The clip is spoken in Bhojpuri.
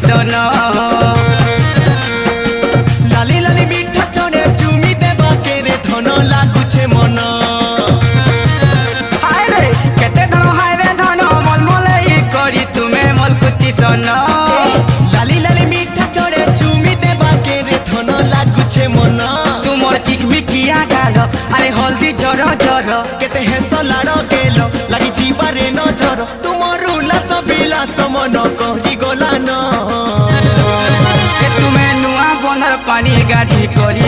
किसन लाली लाली मीठा चढ़े चुमी देवा के रे धन लागुछे मन हाय रे केते धन हाय रे धन मलमलई करी तुमे मलकुती सन लाली लाली मीठा चढ़े चुमी देवा के रे धन लागुछे मन तुमर चिकबी किया गाल अरे हल्दी जर जर केते हेस लाड़ गेल लगी जीवारे नजर तुमर उल्लास बिलास मन कही गला न तुमे नुआ बंदर पानी गाधी करी